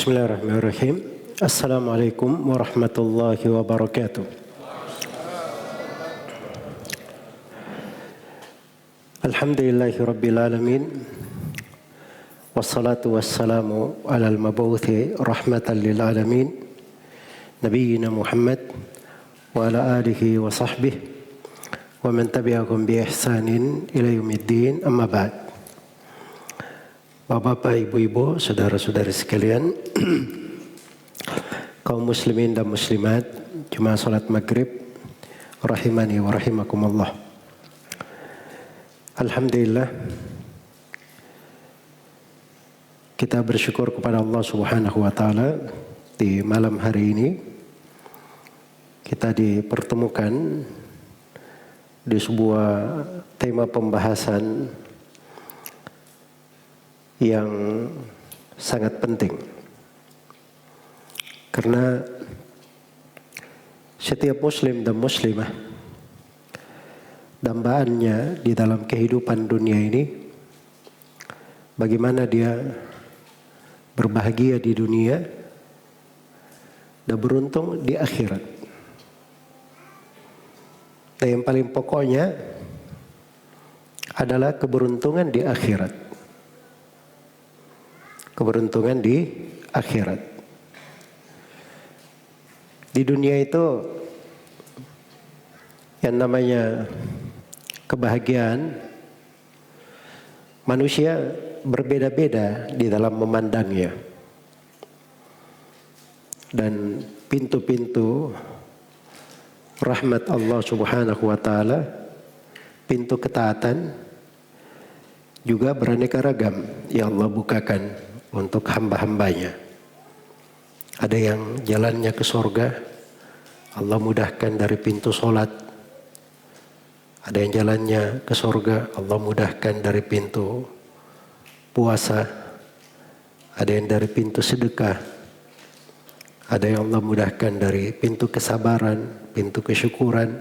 Bismillahirrahmanirrahim. Assalamualaikum warahmatullahi wabarakatuh. Alhamdulillahi rabbil alamin. Wassalatu wassalamu alal mabuthi rahmatan lil alamin. Nabiyyina Muhammad wa ala alihi wa sahbihi wa man tabi'ahum bi ihsanin ila yaumiddin, amma ba'd. Bapak, ibu-ibu, saudara-saudari sekalian, kaum muslimin dan muslimat, jemaah salat maghrib, rahimani wa rahimakumullah. Alhamdulillah, kita bersyukur kepada Allah Subhanahu wa taala di malam hari ini kita dipertemukan di sebuah tema pembahasan yang sangat penting, karena setiap muslim dan muslimah dambaannya di dalam kehidupan dunia ini bagaimana dia berbahagia di dunia dan beruntung di akhirat. Dan yang paling pokoknya adalah keberuntungan di akhirat. Keberuntungan di akhirat. Di dunia itu yang namanya kebahagiaan, manusia berbeda-beda di dalam memandangnya. Dan pintu-pintu rahmat Allah Subhanahu wa taala, pintu ketaatan juga beraneka ragam yang Allah bukakan untuk hamba-hambanya. Ada yang jalannya ke surga, Allah mudahkan dari pintu solat. Ada yang jalannya ke surga, Allah mudahkan dari pintu puasa. Ada yang dari pintu sedekah. Ada yang Allah mudahkan dari pintu kesabaran, pintu kesyukuran.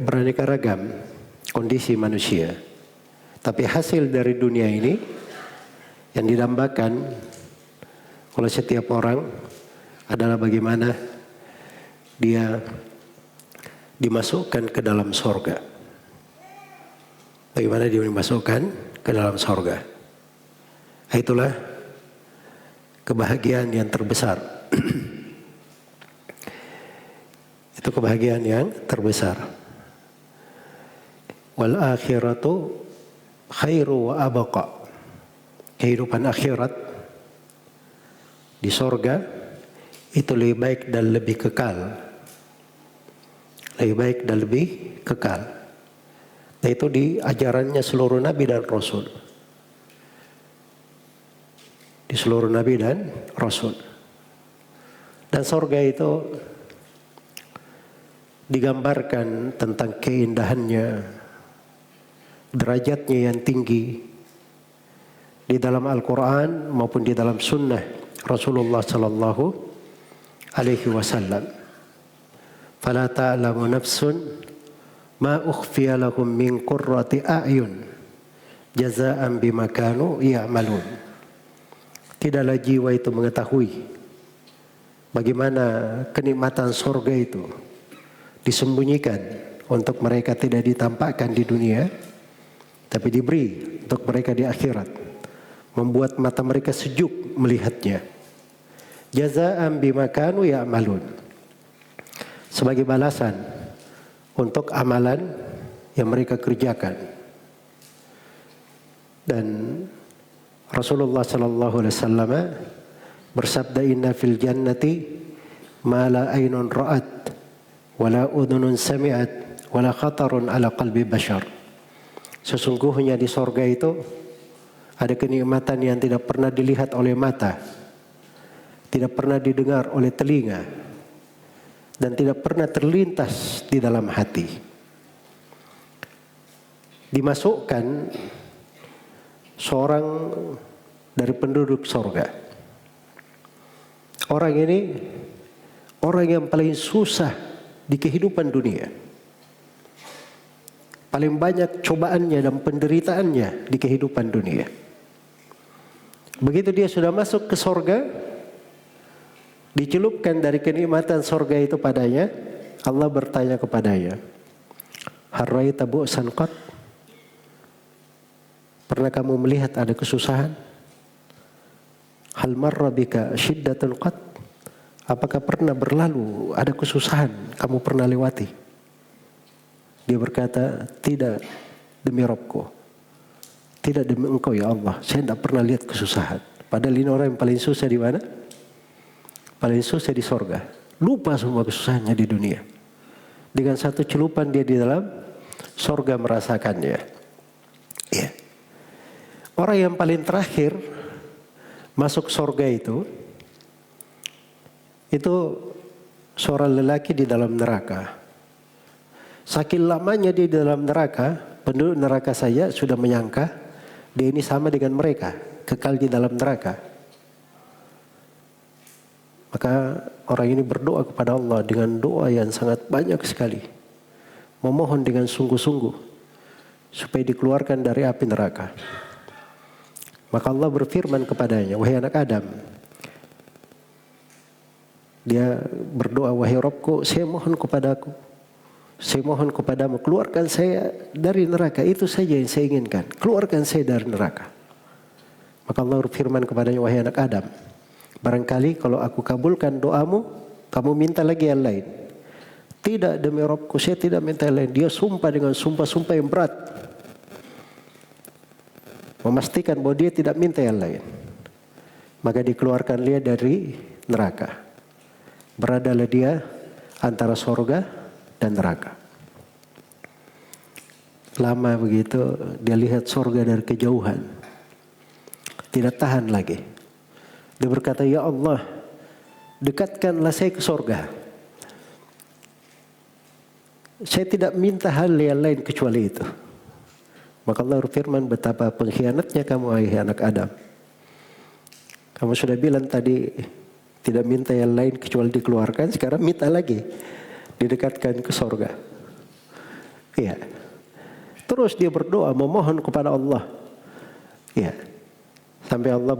Beraneka ragam kondisi manusia. Tapi hasil dari dunia ini yang didambakan oleh setiap orang adalah bagaimana dia dimasukkan ke dalam sorga. Bagaimana dia dimasukkan ke dalam sorga. Itulah kebahagiaan yang terbesar. Itu kebahagiaan yang terbesar. Wal akhiratu khairu wa abqa. Kehidupan akhirat di sorga itu lebih baik dan lebih kekal. Lebih baik dan lebih kekal. Nah, itu di ajarannya seluruh nabi dan rasul. Di seluruh nabi dan rasul. Dan sorga itu digambarkan tentang keindahannya, derajatnya yang tinggi di dalam Al-Quran maupun di dalam sunnah Rasulullah sallallahu alaihi wasallam. Fala ta'lamu nafsun ma ukhfiya lahum min qurrati a'yun jazaa'an bima kanu ya'malun. Tidaklah jiwa itu mengetahui bagaimana kenikmatan surga itu disembunyikan untuk mereka tidak ditampakkan di dunia, tapi diberi untuk mereka di akhirat, membuat mata mereka sejuk melihatnya. Jazaa'an bima kanu ya'malun, sebagai balasan untuk amalan yang mereka kerjakan. Dan Rasulullah sallallahu alaihi wasallam bersabda, inna fil jannati ma la aynun ra'at wa la udhunun sami'at wa la khatarun ala qalbi bashar. Sesungguhnya di sorga itu ada kenikmatan yang tidak pernah dilihat oleh mata, tidak pernah didengar oleh telinga, dan tidak pernah terlintas di dalam hati. Dimasukkan seorang dari penduduk sorga. Orang ini orang yang paling susah di kehidupan dunia. Paling banyak cobaannya dan penderitaannya di kehidupan dunia. Begitu dia sudah masuk ke sorga, dicelupkan dari kenikmatan sorga itu padanya, Allah bertanya kepadanya, "Hal ra'aita bu'san qat?" Pernah kamu melihat ada kesusahan? "Hal marra bika syiddatun qat?" Apakah pernah berlalu ada kesusahan kamu pernah lewati? Dia berkata, "Tidak demi Rabbku. Tidak demi Engkau ya Allah. Saya tidak pernah lihat kesusahan." Padahal ini orang yang paling susah di mana? Paling susah di sorga. Lupa semua kesusahannya di dunia. Dengan satu celupan dia di dalam sorga merasakannya. Ya. Orang yang paling terakhir masuk sorga itu seorang lelaki di dalam neraka. Saking lamanya dia di dalam neraka, penduduk neraka saya sudah menyangka dia ini sama dengan mereka, kekal di dalam neraka. Maka orang ini berdoa kepada Allah dengan doa yang sangat banyak sekali, memohon dengan sungguh-sungguh supaya dikeluarkan dari api neraka. Maka Allah berfirman kepadanya, "Wahai anak Adam," dia berdoa, "Wahai Rabbku, saya mohon kepadamu, keluarkan saya dari neraka. Itu saja yang saya inginkan. Keluarkan saya dari neraka." Maka Allah berfirman kepadanya, "Wahai anak Adam, barangkali kalau aku kabulkan doamu, kamu minta lagi yang lain." "Tidak demi Rabbku, saya tidak minta yang lain." Dia sumpah dengan sumpah-sumpah yang berat, memastikan bahwa dia tidak minta yang lain. Maka dikeluarkan dia dari neraka. Beradalah dia antara sorga dan neraka. Lama begitu dia lihat sorga dari kejauhan, tidak tahan lagi. Dia berkata, "Ya Allah, dekatkanlah saya ke sorga. Saya tidak minta hal yang lain kecuali itu." Maka Allah berfirman, "Betapa pengkhianatnya kamu, wahai anak Adam. Kamu sudah bilang tadi tidak minta yang lain kecuali dikeluarkan, sekarang minta lagi didekatkan ke sorga." Iya. Terus dia berdoa memohon kepada Allah. Iya. Sampai Allah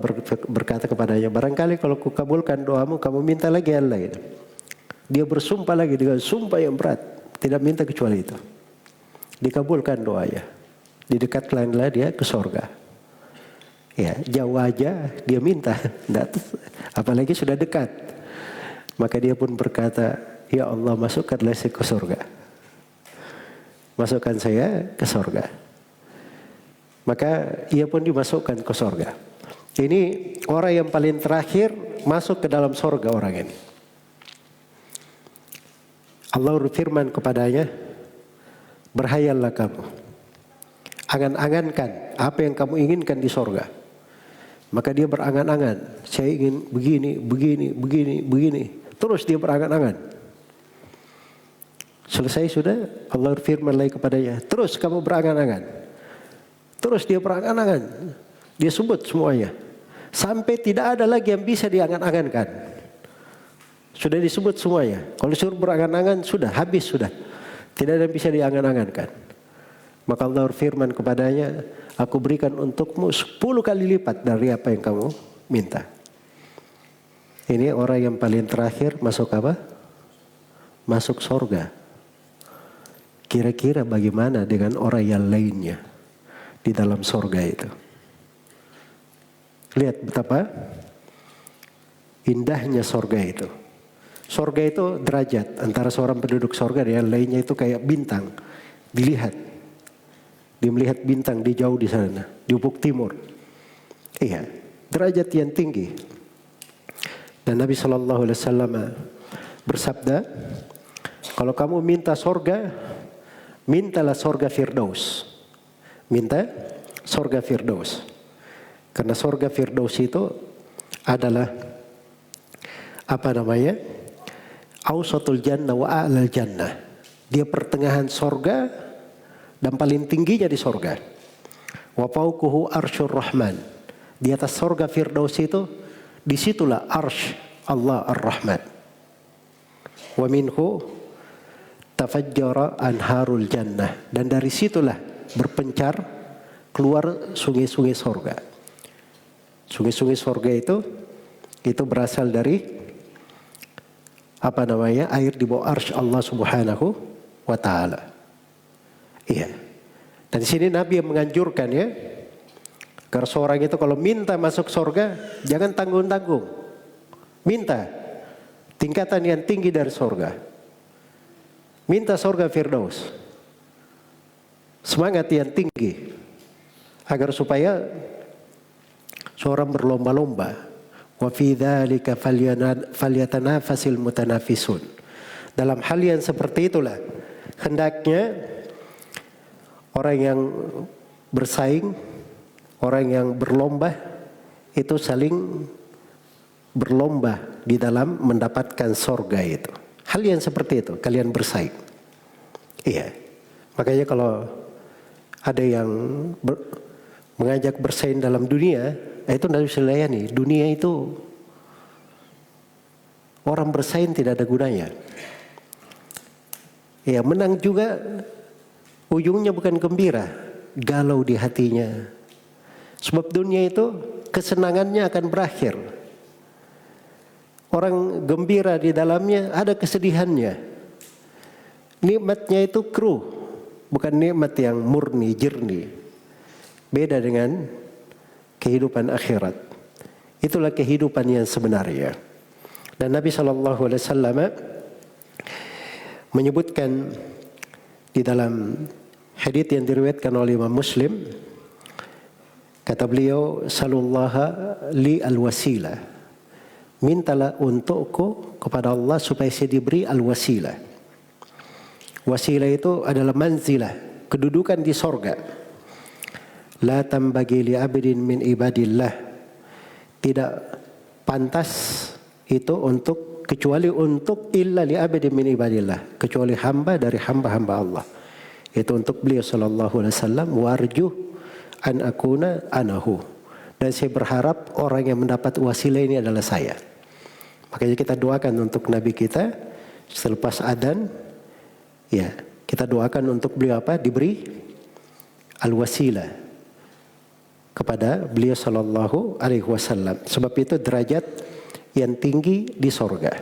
berkata kepadanya, "Barangkali kalau kukabulkan doamu, kamu minta lagi yang lain." Dia bersumpah lagi dengan sumpah yang berat, tidak minta kecuali itu. Dikabulkan doanya. Didekatkanlah dia ke sorga. Ya, jauh aja dia minta, apalagi sudah dekat. Maka dia pun berkata, "Ya Allah, masukkanlah saya ke surga. Masukkan saya ke surga." Maka ia pun dimasukkan ke surga. Ini orang yang paling terakhir masuk ke dalam surga orang ini. Allah berfirman kepadanya, "Berhayallah kamu. Angan-angankan apa yang kamu inginkan di surga." Maka dia berangan-angan, "Saya ingin begini, begini, begini, begini." Terus dia berangan-angan. Selesai sudah, Allah berfirman lagi kepadanya, "Terus kamu berangan-angan." Terus dia berangan-angan. Dia sebut semuanya. Sampai tidak ada lagi yang bisa diangan-angankan. Sudah disebut semuanya. Kalau suruh berangan-angan, sudah habis sudah. Tidak ada yang bisa diangan-angankan. Maka Allah berfirman kepadanya, "Aku berikan untukmu 10 kali lipat dari apa yang kamu minta." Ini orang yang paling terakhir masuk apa? Masuk surga. Kira-kira bagaimana dengan orang yang lainnya di dalam surga itu? Lihat betapa indahnya surga itu. Surga itu derajat antara seorang penduduk surga dan yang lainnya itu kayak bintang. Dilihat. Dia melihat bintang di jauh di sana, di ufuk timur. Iya, derajat yang tinggi. Dan Nabi SAW bersabda, "Kalau kamu minta sorga, mintalah sorga Firdaus." Minta sorga Firdaus. Karena sorga Firdaus itu adalah Ausatul jannah wa a'lal jannah. Dia pertengahan sorga dan paling tingginya di sorga. Wa fauquhu arsyur rahman. Di atas sorga Firdaus itu, disitulah arsy Allah ar-Rahman. Wa minhu tafajjara anharul jannah. Dan dari situlah berpencar keluar sungai-sungai sorga. Sungai-sungai surga itu berasal dari air di bawah arsy Allah Subhanahu wa taala. Iya. Dan di sini Nabi yang menganjurkan ya, agar seorang itu kalau minta masuk surga jangan tanggung-tanggung. Minta tingkatan yang tinggi dari surga. Minta surga Firdaus. Semangat yang tinggi agar supaya seorang berlomba-lomba. Wa fi dzalika falyatanafasil mutanafisun. Dalam hal yang seperti itulah hendaknya orang yang bersaing, orang yang berlomba itu saling berlomba di dalam mendapatkan surga itu. Hal yang seperti itu, kalian bersaing. Iya. Makanya kalau ada yang mengajak bersaing dalam dunia, itu tidak bisa dilayani. Dunia itu orang bersaing tidak ada gunanya. Ya, menang juga ujungnya bukan gembira, galau di hatinya. Sebab dunia itu kesenangannya akan berakhir. Orang gembira di dalamnya ada kesedihannya. Nikmatnya itu kruh, bukan nikmat yang murni, jernih. Beda dengan kehidupan akhirat. Itulah kehidupan yang sebenarnya. Dan Nabi SAW menyebutkan di dalam hadits yang diriwayatkan oleh Imam Muslim, kata beliau, "Salullaha li al-wasilah." Mintalah untukku kepada Allah supaya saya diberi al-wasilah. Wasilah itu adalah manzilah, kedudukan di sorga. La tambagi li abdin min ibadillah. Tidak pantas itu kecuali untuk illa li abdin min ibadillah, kecuali hamba dari hamba-hamba Allah. Itu untuk beliau sallallahu alaihi wasallam, warju an akuna anahu. Dan saya berharap orang yang mendapat wasilah ini adalah saya. Makanya kita doakan untuk Nabi kita selepas adzan, ya, kita doakan untuk beliau diberi al-wasilah kepada beliau sallallahu alaihi wasallam. Sebab itu derajat yang tinggi di sorga.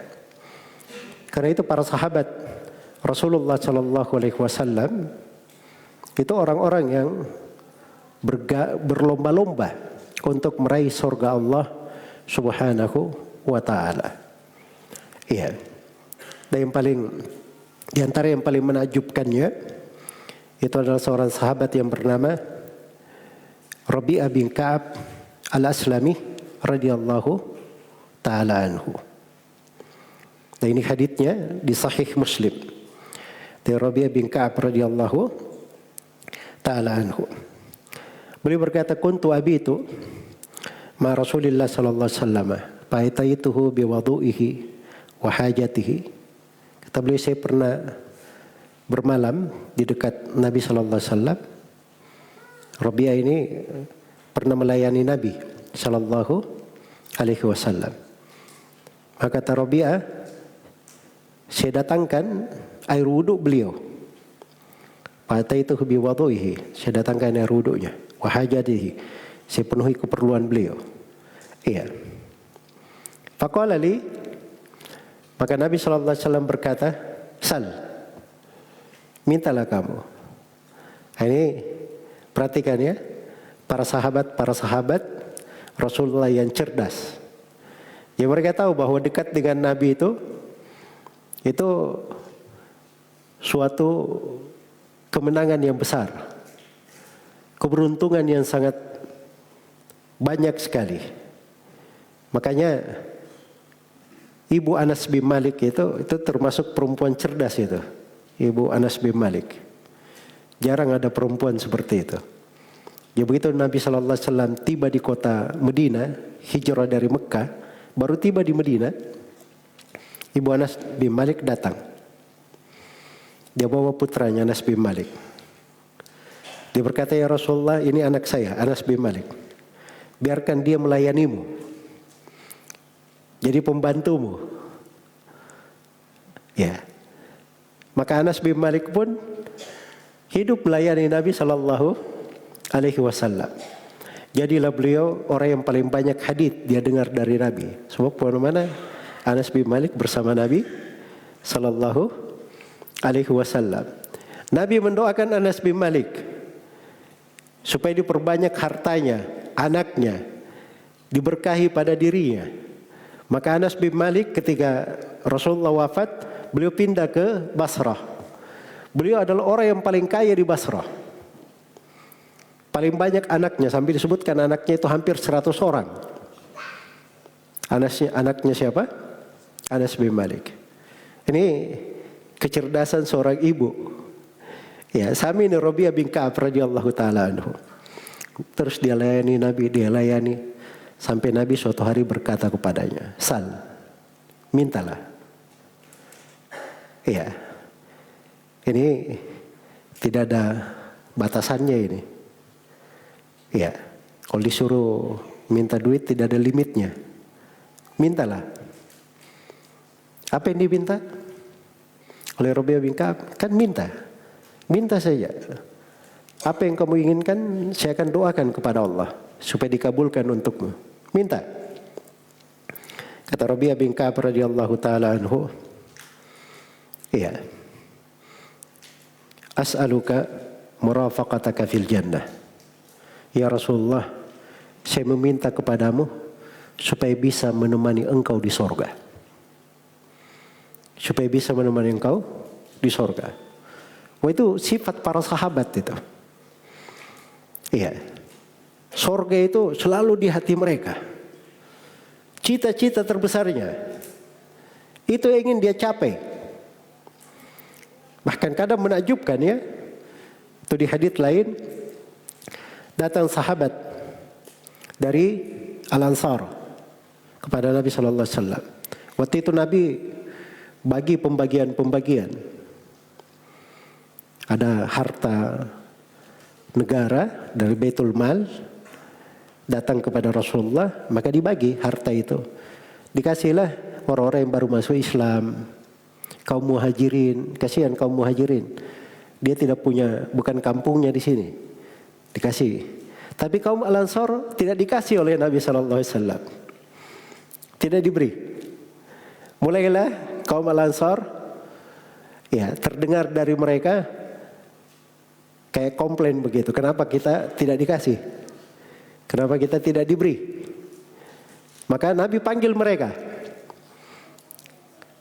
Karena itu para sahabat Rasulullah sallallahu alaihi wasallam itu orang-orang yang berlomba-lomba untuk meraih surga Allah Subhanahu wa ta'ala. Iya. Dan di antara yang paling menakjubkannya itu adalah seorang sahabat yang bernama Rabi'ah bin Ka'ab al-Aslami radhiyallahu ta'ala anhu. Dan ini haditsnya di Sahih Muslim. Dari Rabi'ah bin Ka'ab radhiyallahu ta'ala anhu. Beliau berkata, "Kuntu abitu ma Rasulillah sallallahu alaihi wasallam, faitaituhu biwudu'ihi wa hajatihi." Kata beliau, saya pernah bermalam di dekat Nabi sallallahu alaihi wasallam. Rabi'ah ini pernah melayani Nabi sallallahu alaihi wasallam. Maka kata Rabi'ah, saya datangkan air wuduk beliau. Faitaituhu biwudu'ihi, saya datangkan air wuduknya. Wa hajatihi, saya penuhi keperluan beliau. Iya. Faqala li, maka Nabi sallallahu alaihi wasallam berkata, "Sal, mintalah kamu." Ini perhatikan ya, para sahabat Rasulullah yang cerdas. Ya, mereka tahu bahwa dekat dengan Nabi itu suatu kemenangan yang besar. Keberuntungan yang sangat banyak sekali. Makanya Ibu Anas bin Malik itu termasuk perempuan cerdas itu. Ibu Anas bin Malik. Jarang ada perempuan seperti itu. Ya, begitu Nabi sallallahu alaihi wasallam tiba di kota Medina, hijrah dari Mekah, baru tiba di Medina, Ibu Anas bin Malik datang. Dia bawa putranya Anas bin Malik. Dia berkata, "Ya Rasulullah, ini anak saya, Anas bin Malik. Biarkan dia melayanimu. Jadi pembantumu." Ya. Maka Anas bin Malik pun hidup melayani Nabi sallallahu alaihi wasallam. Jadilah beliau orang yang paling banyak hadits dia dengar dari Nabi. Sebab mana Anas bin Malik bersama Nabi sallallahu alaihi wasallam. Nabi mendoakan Anas bin Malik supaya diperbanyak hartanya, anaknya, diberkahi pada dirinya. Maka Anas bin Malik ketika Rasulullah wafat, beliau pindah ke Basrah. Beliau adalah orang yang paling kaya di Basrah. Paling banyak anaknya, sampai disebutkan anaknya itu hampir 100 orang. Anaknya siapa? Anas bin Malik. Ini kecerdasan seorang ibu. Ya, Sami bin Rabi'ah bin Ka'ab radhiyallahu taala anhu. Terus dia layani Nabi, dia layani sampai Nabi suatu hari berkata kepadanya, "Sal, mintalah." Iya. Ini tidak ada batasannya ini. Ya, kalau disuruh minta duit tidak ada limitnya. Mintalah. Apa yang diminta oleh Rabi'ah bin Ka'ab? Kan minta. Minta saja. Apa yang kamu inginkan, saya akan doakan kepada Allah supaya dikabulkan untukmu. Minta. Kata Rabi'ah bin Ka'ab radhiyallahu taala anhu, iya. As'aluka murafaqataka fil jannah. Ya Rasulullah, saya meminta kepadamu supaya bisa menemani engkau di sorga. Supaya bisa menemani engkau di sorga. Wah, itu sifat para sahabat itu. Iya. Sorga itu selalu di hati mereka. Cita-cita terbesarnya. Itu yang ingin dia capai. Bahkan kadang menakjubkan ya. Itu di hadits lain. Datang sahabat dari Al-Ansar kepada Nabi sallallahu alaihi wasallam. Waktu itu Nabi bagi pembagian. Ada harta negara dari Baitul Mal datang kepada Rasulullah, maka dibagi harta itu. Dikasihlah orang-orang yang baru masuk Islam, kaum muhajirin. Kasihan kaum muhajirin. Dia tidak punya, bukan kampungnya di sini. Dikasih. Tapi kaum Al-Ansar tidak dikasih oleh Nabi sallallahu alaihi wasallam. Tidak diberi. Mulailah kaum Al-Ansar ya terdengar dari mereka kayak komplain begitu. Kenapa kita tidak dikasih? Kenapa kita tidak diberi? Maka Nabi panggil mereka.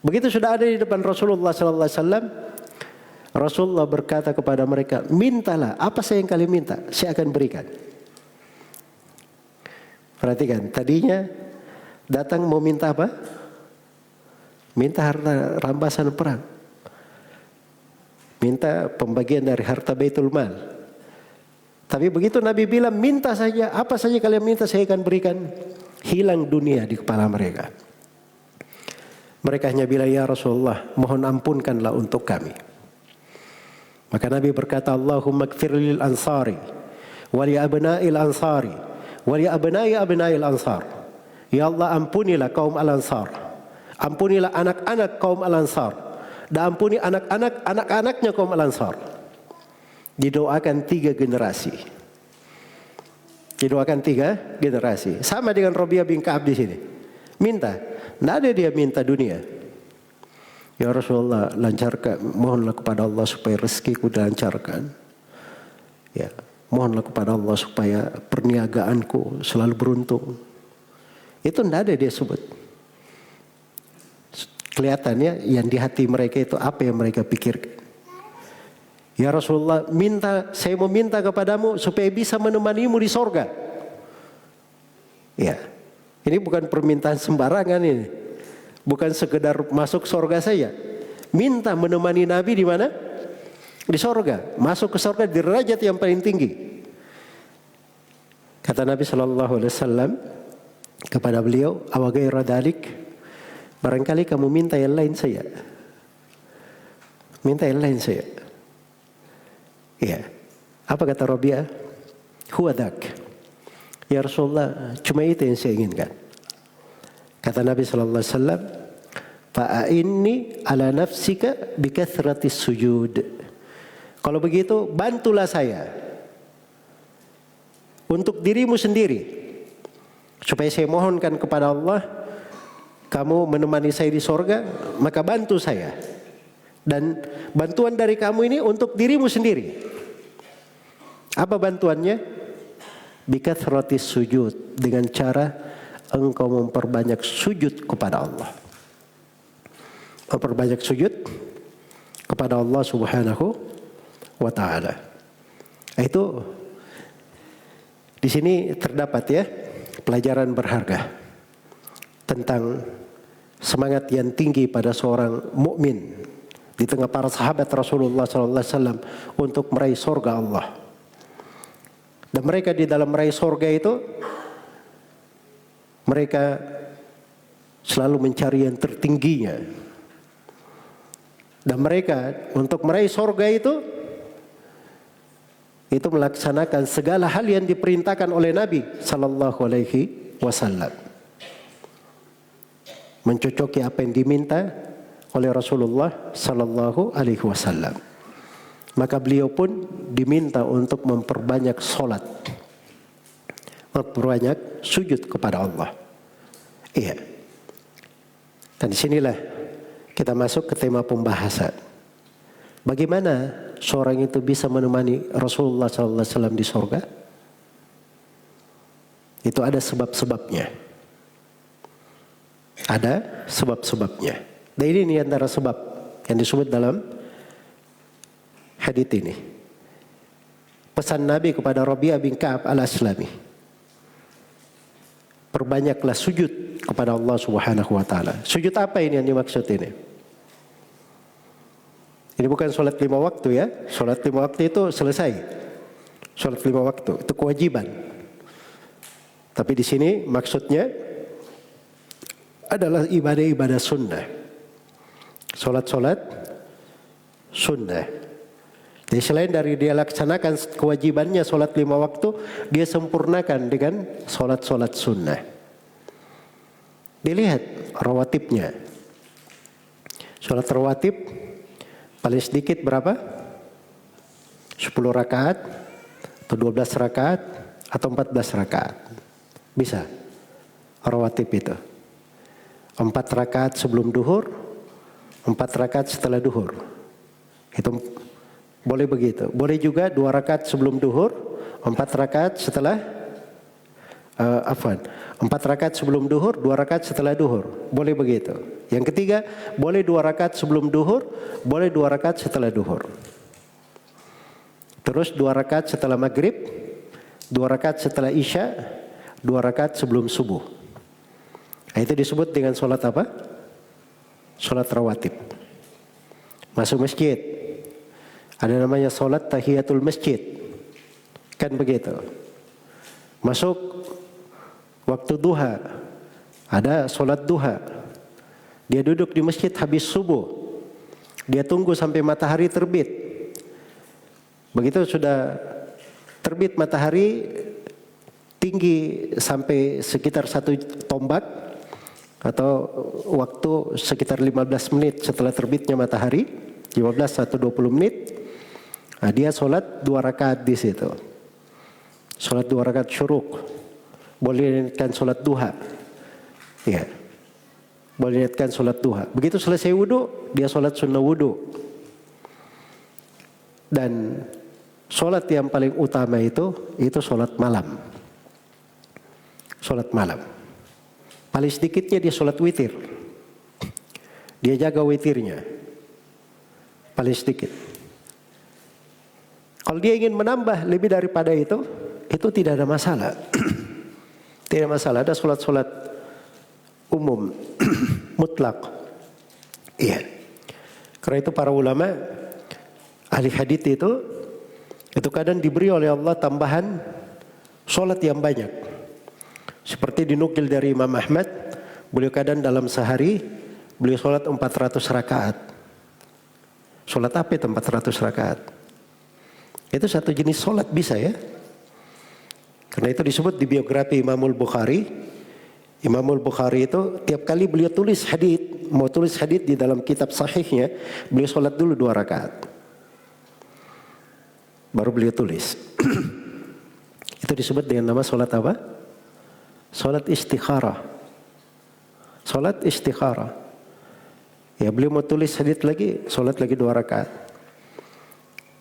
Begitu sudah ada di depan Rasulullah sallallahu alaihi wasallam, Rasulullah berkata kepada mereka, mintalah apa saja yang kalian minta, saya akan berikan. Perhatikan, tadinya datang mau minta apa? Minta harta rampasan perang. Minta pembagian dari harta Baitul Mal. Tapi begitu Nabi bilang, minta saja, apa saja kalian minta saya akan berikan. Hilang dunia di kepala mereka. Mereka hanya bilang, ya Rasulullah, mohon ampunkanlah untuk kami. Maka Nabi berkata, Allahumma gfir lil ansari wa li abna'il ansari wa li abna'il ansar. Ya Allah, ampunilah kaum Al-Ansar. Ampunilah anak-anak kaum Al-Ansar. Dan ampuni anak-anaknya kaum Al-Ansar. Didoakan 3 generasi. Didoakan 3 generasi. Sama dengan Rabi'ah bin Ka'ab di sini. Minta. Tidak ada dia minta dunia. Ya Rasulullah, lancarkan, mohonlah kepada Allah supaya rezekiku dilancarkan. Ya, mohonlah kepada Allah supaya perniagaanku selalu beruntung. Itu tidak ada dia sebut. Kelihatannya yang di hati mereka itu apa yang mereka pikirkan. Ya Rasulullah, saya meminta kepadamu supaya bisa menemanimu di sorga. Ya, ini bukan permintaan sembarangan ini. Bukan sekedar masuk sorga saja. Minta menemani Nabi di mana? Di sorga. Masuk ke sorga di derajat yang paling tinggi. Kata Nabi SAW kepada beliau, awa ghaira dalik, barangkali kamu minta yang lain saja. Minta yang lain saja. Iya. Apa kata Rabi'ah? Huwa dak. Ya Rasulullah, cuma itu yang saya inginkan. Kata Nabi sallallahu alaihi wasallam, fa'inni ala nafsika bikathratis sujud. Kalau begitu, bantulah saya untuk dirimu sendiri. Supaya saya mohonkan kepada Allah, kamu menemani saya di sorga, maka bantu saya. Dan bantuan dari kamu ini untuk dirimu sendiri. Apa bantuannya? Bikathratis sujud, dengan cara engkau memperbanyak sujud kepada Allah. Memperbanyak sujud kepada Allah Subhanahu wa ta'ala. Itu di sini terdapat ya pelajaran berharga tentang semangat yang tinggi pada seorang mukmin di tengah para sahabat Rasulullah SAW untuk meraih surga Allah. Dan mereka di dalam meraih surga itu, mereka selalu mencari yang tertingginya. Dan mereka untuk meraih surga itu melaksanakan segala hal yang diperintahkan oleh Nabi Sallallahu Alaihi Wasallam, mencocoki apa yang diminta oleh Rasulullah Sallallahu Alaihi Wasallam. Maka beliau pun diminta untuk memperbanyak solat, memperbanyak sujud kepada Allah. Iya. Dan disinilah kita masuk ke tema pembahasan. Bagaimana seorang itu bisa menemani Rasulullah SAW di surga? Itu ada sebab-sebabnya. Ada sebab-sebabnya. Dan ini antara sebab yang disebut dalam hadits ini. Pesan Nabi kepada Rabi'ah bin Ka'ab al-Aslami. Perbanyaklah sujud kepada Allah Subhanahu wa ta'ala. Sujud apa ini yang dimaksud ini? Ini bukan sholat 5 waktu ya. Sholat 5 waktu itu selesai. Sholat 5 waktu itu kewajiban. Tapi di sini maksudnya adalah ibadah-ibadah sunnah. Sholat-sholat sunnah. Jadi selain dari dia laksanakan kewajibannya sholat 5 waktu, dia sempurnakan dengan sholat-sholat sunnah. Dilihat rawatibnya. Sholat rawatib paling sedikit berapa? 10 rakaat atau 12 rakaat atau 14 rakaat. Bisa rawatib itu. 4 rakaat sebelum duhur, 4 rakaat setelah duhur. Itu boleh begitu. Boleh juga 2 rakaat sebelum duhur, 4 rakaat setelah 4 rakaat sebelum duhur, 2 rakaat setelah duhur. Boleh begitu. Yang ketiga, boleh 2 rakaat sebelum duhur, boleh 2 rakaat setelah duhur. Terus 2 rakaat setelah maghrib, 2 rakaat setelah isya, 2 rakaat sebelum subuh. Nah, itu disebut dengan sholat apa? Sholat rawatib. Masuk masjid, ada namanya sholat tahiyatul masjid. Kan begitu. Masuk waktu duha, ada sholat duha. Dia duduk di masjid habis subuh. Dia tunggu sampai matahari terbit. Begitu sudah terbit matahari tinggi sampai sekitar 1 tombak atau waktu sekitar 15 menit setelah terbitnya matahari, 15 atau 20 menit. Nah, dia sholat 2 rakaat di situ. Sholat 2 rakaat syuruk. Boleh niatkan sholat duha. Ya. Boleh niatkan sholat duha. Begitu selesai wudu, dia sholat sunnah wudu. Dan sholat yang paling utama itu sholat malam. Sholat malam. Paling sedikitnya dia sholat witir. Dia jaga witirnya. Paling sedikit. Kalau dia ingin menambah lebih daripada itu tidak ada masalah. Tidak masalah. Ada sholat-sholat umum mutlak. Iya. Karena itu para ulama ahli hadits itu kadang diberi oleh Allah tambahan sholat yang banyak. Seperti dinukil dari Imam Ahmad, beliau kadang dalam sehari beliau sholat 400 rakaat. Sholat apa itu 400 rakaat? Itu satu jenis sholat bisa ya. Karena itu disebut di biografi Imamul Bukhari. Imamul Bukhari itu tiap kali beliau tulis hadits, mau tulis hadits di dalam kitab sahihnya, beliau sholat dulu 2 rakaat. Baru beliau tulis. Itu disebut dengan nama sholat apa? Sholat istikharah. Sholat istikharah. Ya, beliau mau tulis hadits lagi, sholat lagi 2 rakaat.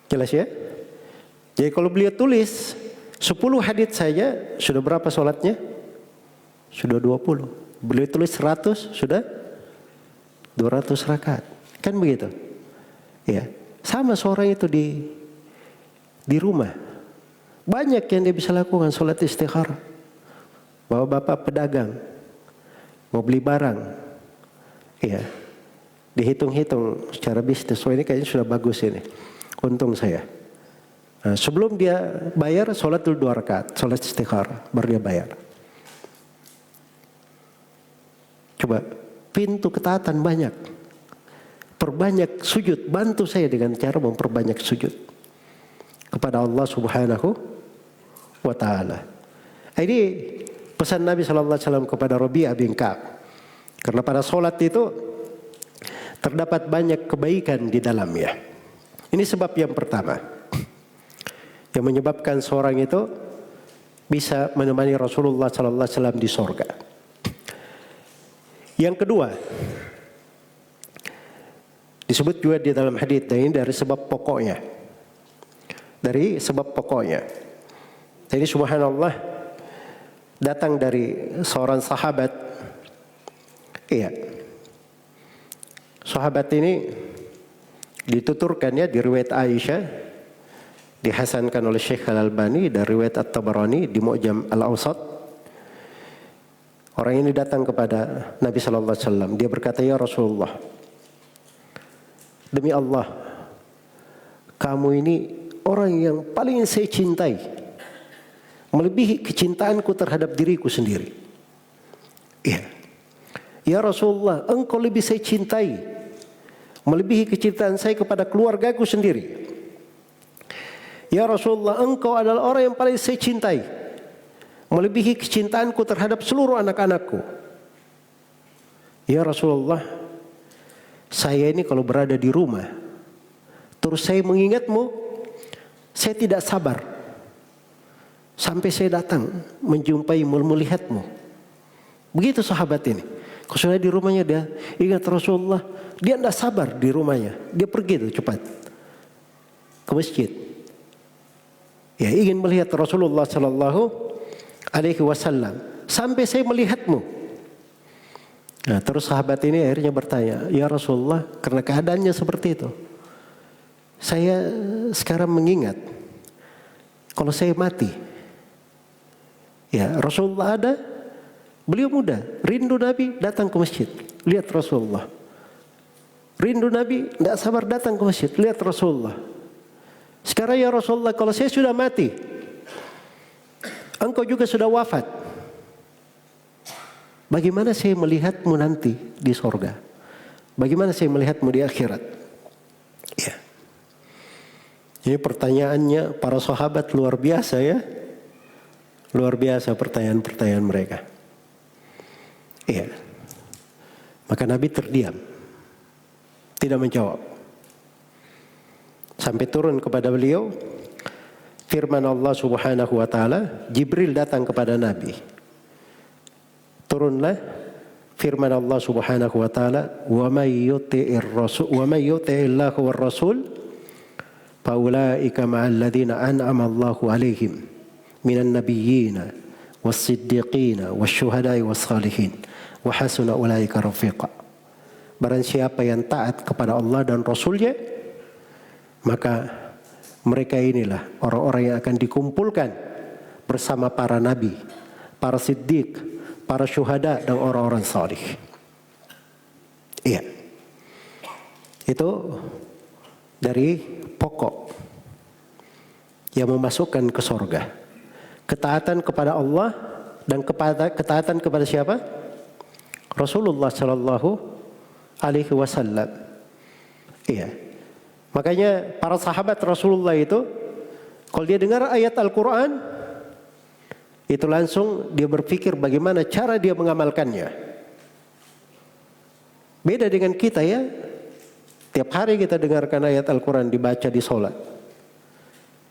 Jelas ya? Jadi kalau beliau tulis 10 hadits saja, sudah berapa sholatnya? Sudah 20. Beliau tulis 100, sudah 200 rakaat. Kan begitu? Ya, sama seorang itu di rumah. Banyak yang dia bisa lakukan sholat istikharah. Bawa bapak pedagang, mau beli barang, ya, dihitung-hitung secara bisnis. So ini kayaknya sudah bagus ini, untung saya. Nah, sebelum dia bayar, sholat dulu 2 rakaat, sholat istikharah, baru dia bayar. Coba, pintu ketaatan banyak. Perbanyak sujud, bantu saya dengan cara memperbanyak sujud kepada Allah Subhanahu wa Ta'ala. Ini pesan Nabi SAW kepada Rabi'ah bin Ka'ab. Karena pada sholat itu terdapat banyak kebaikan di dalamnya. Ini sebab yang pertama yang menyebabkan seorang itu bisa menemani Rasulullah SAW di sorga. Yang kedua, disebut juga di dalam hadits, dan ini dari sebab pokoknya. Dari sebab pokoknya. Jadi subhanallah, datang dari seorang sahabat. Iya. Sahabat ini dituturkan ya di riwayat Aisyah, dihasankan oleh Syekh Al-Albani dari riwayat At-Tabarani di Mu'jam Al-Awsat. Orang ini datang kepada Nabi sallallahu alaihi wasallam. Dia berkata, "Ya Rasulullah, demi Allah, kamu ini orang yang paling saya cintai, melebihi kecintaanku terhadap diriku sendiri." Iya. "Ya Rasulullah, engkau lebih saya cintai, melebihi kecintaan saya kepada keluargaku sendiri." "Ya Rasulullah, engkau adalah orang yang paling saya cintai, melebihi kecintaanku terhadap seluruh anak-anakku." "Ya Rasulullah, saya ini kalau berada di rumah, terus saya mengingatmu, saya tidak sabar sampai saya datang menjumpai melihatmu." Begitu sahabat ini. Kalau sudah di rumahnya dia ingat Rasulullah, dia tidak sabar di rumahnya. Dia pergi tuh cepat ke masjid. Ya, ingin melihat Rasulullah Sallallahu Alaihi Wasallam sampai saya melihatmu. Nah, terus sahabat ini akhirnya bertanya, "Ya Rasulullah, karena keadaannya seperti itu, saya sekarang mengingat kalau saya mati." Ya, Rasulullah ada, beliau muda, rindu Nabi, datang ke masjid, lihat Rasulullah. Rindu Nabi, tidak sabar datang ke masjid, lihat Rasulullah. Sekarang ya Rasulullah, kalau saya sudah mati, engkau juga sudah wafat, bagaimana saya melihatmu nanti di sorga? Bagaimana saya melihatmu di akhirat? Ya. Ini pertanyaannya para sahabat luar biasa ya. Luar biasa pertanyaan-pertanyaan mereka. Iya. Maka Nabi terdiam, tidak menjawab. Sampai turun kepada beliau firman Allah Subhanahu wa Ta'ala, Jibril datang kepada Nabi. Turunlah firman Allah Subhanahu wa Ta'ala, "Wa may yuti'ir rasul wa may yuti'illahu war rasul fa ulaika ma'al ladzina an'ama Allahu 'alaihim minan nabiyyina was-siddiqina wasyuhada'i was-salihin wa hasuna ulaika rafiqa." Barang siapa yang taat kepada Allah dan Rasulnya, maka mereka inilah orang-orang yang akan dikumpulkan bersama para nabi, para siddiq, para syuhada, dan orang-orang salih. Iya. Itu dari pokok yang memasukkan ke surga. Ketaatan kepada Allah dan ketaatan kepada siapa? Rasulullah Sallallahu Alaihi Wasallam. Iya. Makanya para sahabat Rasulullah itu, kalau dia dengar ayat Al-Quran, itu langsung dia berpikir bagaimana cara dia mengamalkannya. Beda dengan kita ya. Tiap hari kita dengarkan ayat Al-Quran dibaca di sholat.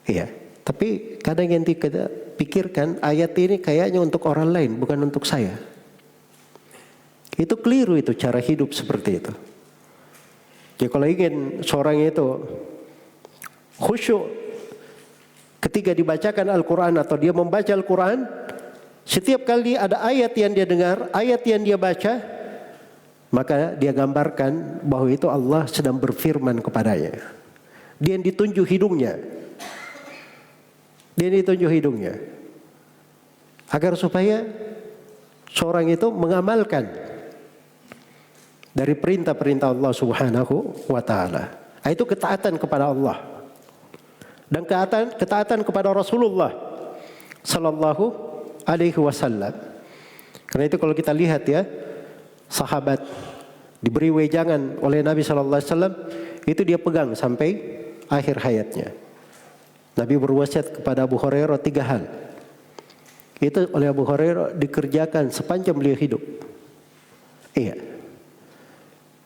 Iya. Tapi kadang yang pikirkan ayat ini kayaknya untuk orang lain, bukan untuk saya. Itu keliru itu cara hidup seperti itu. Jadi kalau ingin seorang itu khusyuk ketika dibacakan Al-Quran atau dia membaca Al-Quran, setiap kali ada ayat yang dia dengar, ayat yang dia baca, maka dia gambarkan bahwa itu Allah sedang berfirman kepadanya. Dia yang ditunjuk hidungnya. Dia yang ditunjuk hidungnya. Agar supaya seorang itu mengamalkan dari perintah-perintah Allah Subhanahu wa taala. Itu ketaatan kepada Allah. Dan ketaatan kepada Rasulullah sallallahu alaihi wasallam. Karena itu kalau kita lihat ya, sahabat diberi wejangan oleh Nabi sallallahu alaihi wasallam, itu dia pegang sampai akhir hayatnya. Nabi berwasiat kepada Abu Hurairah 3 hal. Itu oleh Abu Hurairah dikerjakan sepanjang beliau hidup. Iya.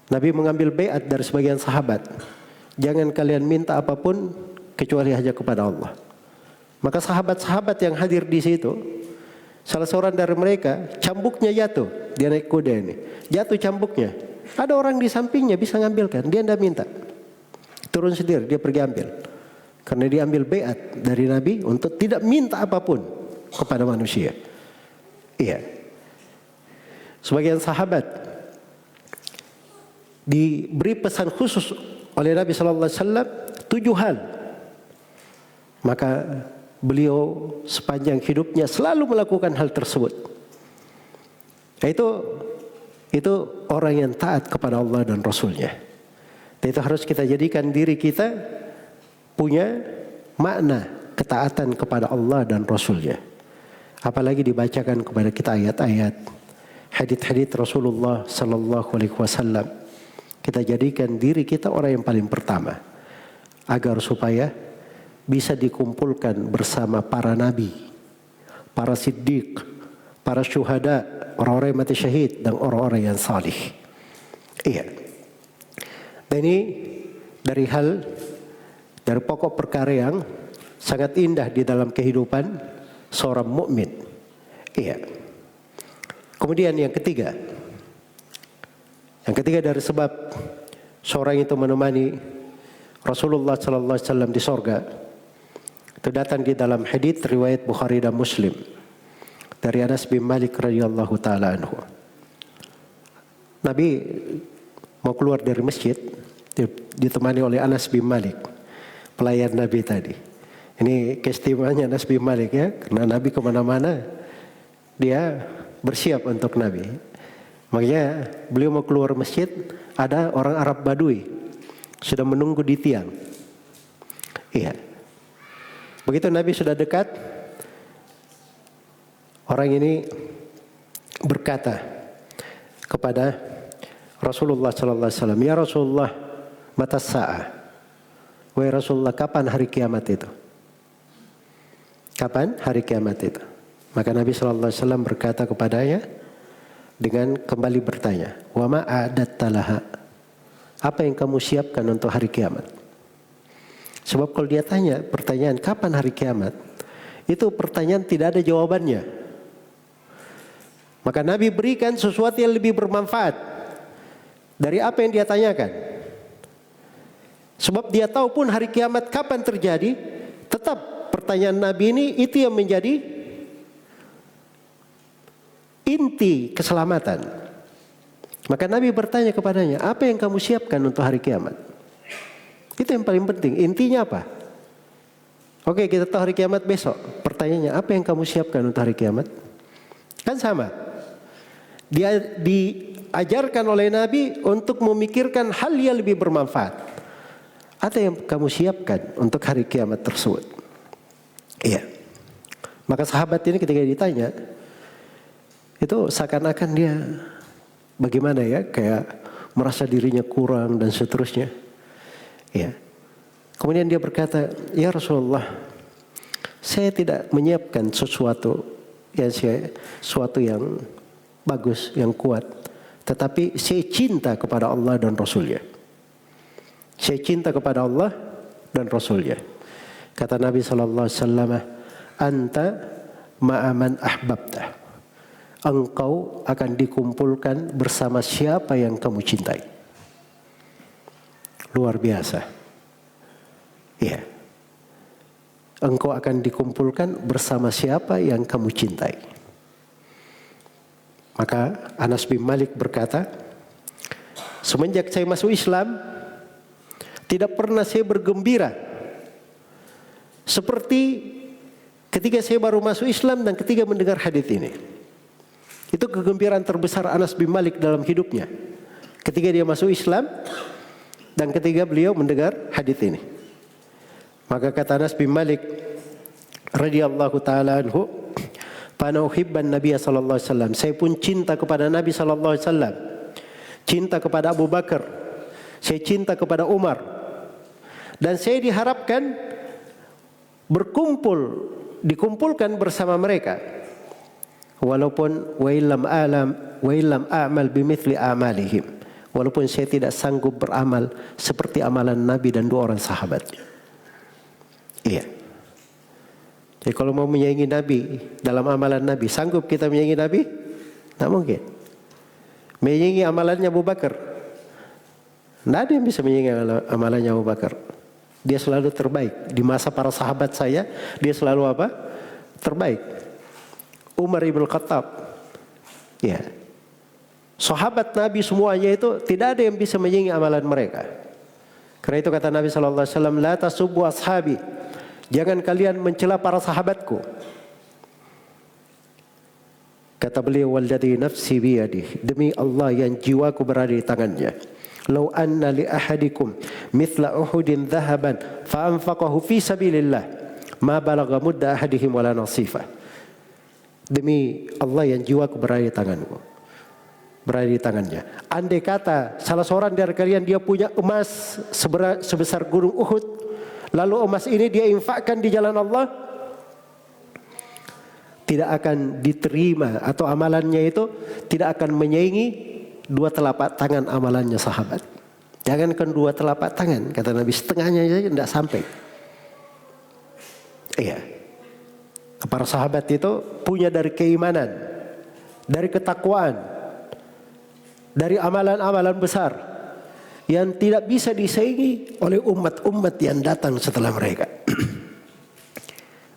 Nabi mengambil baiat dari sebagian sahabat. Jangan kalian minta apapun kecuali hanya kepada Allah. Maka sahabat-sahabat yang hadir di situ, salah seorang dari mereka cambuknya jatuh. Dia naik kuda ini, jatuh cambuknya. Ada orang di sampingnya bisa ngambilkan, dia tidak minta. Turun sendiri, dia pergi ambil. Karena dia ambil baiat dari Nabi untuk tidak minta apapun kepada manusia. Iya. Sebagian sahabat diberi pesan khusus oleh Nabi sallallahu alaihi wasallam 7 hal. Maka beliau sepanjang hidupnya selalu melakukan hal tersebut. Itu orang yang taat kepada Allah dan Rasulnya. Dan itu harus kita jadikan diri kita punya makna ketaatan kepada Allah dan Rasulnya. Apalagi dibacakan kepada kita ayat-ayat, hadits-hadits Rasulullah sallallahu alaihi wasallam. Kita jadikan diri kita orang yang paling pertama, agar supaya bisa dikumpulkan bersama para nabi, para siddiq, para syuhada, orang-orang yang mati syahid, dan orang-orang yang salih. Iya. Dan ini dari pokok perkara yang sangat indah di dalam kehidupan seorang mukmin. Iya. Kemudian yang ketiga dari sebab seorang itu menemani Rasulullah sallallahu alaihi wasallam di sorga, itu datang di dalam hadits riwayat Bukhari dan Muslim dari Anas bin Malik radhiyallahu taala anhu. Nabi mau keluar dari masjid, ditemani oleh Anas bin Malik, pelayan Nabi tadi. Ini keistimewaannya Anas bin Malik ya, karena Nabi kemana-mana dia bersiap untuk Nabi. Makanya beliau mau keluar masjid, ada orang Arab Badui sudah menunggu di tiang. Iya. Begitu Nabi sudah dekat, orang ini berkata kepada Rasulullah sallallahu alaihi wasallam, "Ya Rasulullah, mata sa'ah?" Wahai Rasulullah, kapan hari kiamat itu? Kapan hari kiamat itu? Maka Nabi sallallahu alaihi wasallam berkata kepadanya dengan kembali bertanya, "Wa ma a'adatta laha?" Apa yang kamu siapkan untuk hari kiamat? Sebab kalau dia tanya pertanyaan kapan hari kiamat, itu pertanyaan tidak ada jawabannya. Maka Nabi berikan sesuatu yang lebih bermanfaat dari apa yang dia tanyakan. Sebab dia tahu pun hari kiamat kapan terjadi, tetap pertanyaan Nabi ini itu yang menjadi inti keselamatan. Maka Nabi bertanya kepadanya, apa yang kamu siapkan untuk hari kiamat? Itu yang paling penting. Intinya apa? Oke, kita tahu hari kiamat besok. Pertanyaannya, apa yang kamu siapkan untuk hari kiamat? Kan sama. Dia diajarkan oleh Nabi untuk memikirkan hal yang lebih bermanfaat. Apa yang kamu siapkan untuk hari kiamat tersebut? Iya. Maka sahabat ini ketika ditanya, itu seakan-akan dia bagaimana ya, kayak merasa dirinya kurang dan seterusnya. Ya. Kemudian dia berkata, "Ya Rasulullah, saya tidak menyiapkan sesuatu yang bagus, yang kuat, tetapi saya cinta kepada Allah dan Rasulnya. Saya cinta kepada Allah dan Rasulnya." Kata Nabi sallallahu alaihi wasallam, "Anta ma'a man ahbabta. Engkau akan dikumpulkan bersama siapa yang kamu cintai. Luar biasa. Ya. Engkau akan dikumpulkan bersama siapa yang kamu cintai. Maka Anas bin Malik berkata, semenjak saya masuk Islam, tidak pernah saya bergembira seperti ketika saya baru masuk Islam dan ketika mendengar hadis ini. Itu kegembiraan terbesar Anas bin Malik dalam hidupnya. Ketika dia masuk Islam dan ketika beliau mendengar hadis ini. Maka kata Anas bin Malik radhiyallahu taala anhu, "Fana uhibban Nabiy sallallahu alaihi wasallam." Saya pun cinta kepada Nabi sallallahu alaihi wasallam. Cinta kepada Abu Bakar. Saya cinta kepada Umar. Dan saya diharapkan dikumpulkan bersama mereka. Walaupun wa illam a'mal bimithli a'malihim. Walaupun saya tidak sanggup beramal seperti amalan Nabi dan dua orang sahabat. Iya. Jadi kalau mau menyaingi Nabi dalam amalan Nabi, sanggup kita menyaingi Nabi? Tidak mungkin. Menyaingi amalannya Abu Bakar, tidak ada yang bisa menyaingi amalannya Abu Bakar. Dia selalu terbaik. Di masa para sahabat saya, dia selalu apa? Terbaik. Umar ibn Khattab. Ya. Sahabat Nabi semuanya itu tidak ada yang bisa menyaingi amalan mereka. Karena itu kata Nabi SAW, la tasubbu ashabi. Jangan kalian mencela para sahabatku. Kata beliau, walladhi nafsi biyadih. Demi Allah yang jiwaku berada di tangannya. Lau anna li ahadikum mithla uhudin dhahaban fa'anfaqahu fi sabilillah ma balagha mudda ahadihim wala nasifah. Demi Allah yang jiwaku berada di tanganku. Berada di tangannya. Andai kata salah seorang dari kalian dia punya emas sebesar gunung Uhud, lalu emas ini dia infakkan di jalan Allah, tidak akan diterima atau amalannya itu tidak akan menyaingi dua telapak tangan amalannya sahabat. Jangankan dua telapak tangan, kata Nabi, setengahnya saja tidak sampai. Iya. Para sahabat itu punya dari keimanan, dari ketakwaan, dari amalan-amalan besar yang tidak bisa disaingi oleh umat-umat yang datang setelah mereka.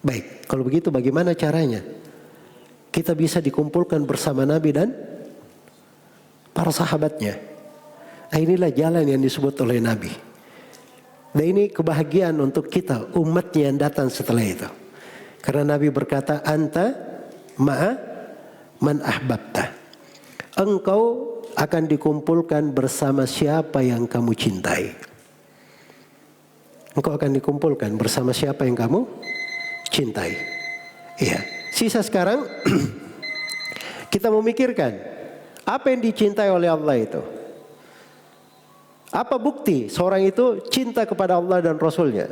Baik, kalau begitu bagaimana caranya kita bisa dikumpulkan bersama Nabi dan para sahabatnya? Nah, inilah jalan yang disebut oleh Nabi. Dan ini kebahagiaan untuk kita, umatnya yang datang setelah itu. Karena Nabi berkata, anta ma'a man ahbabta. Engkau akan dikumpulkan bersama siapa yang kamu cintai. Engkau akan dikumpulkan bersama siapa yang kamu cintai. Iya. Sisa sekarang kita memikirkan apa yang dicintai oleh Allah itu. Apa bukti seorang itu cinta kepada Allah dan Rasulnya?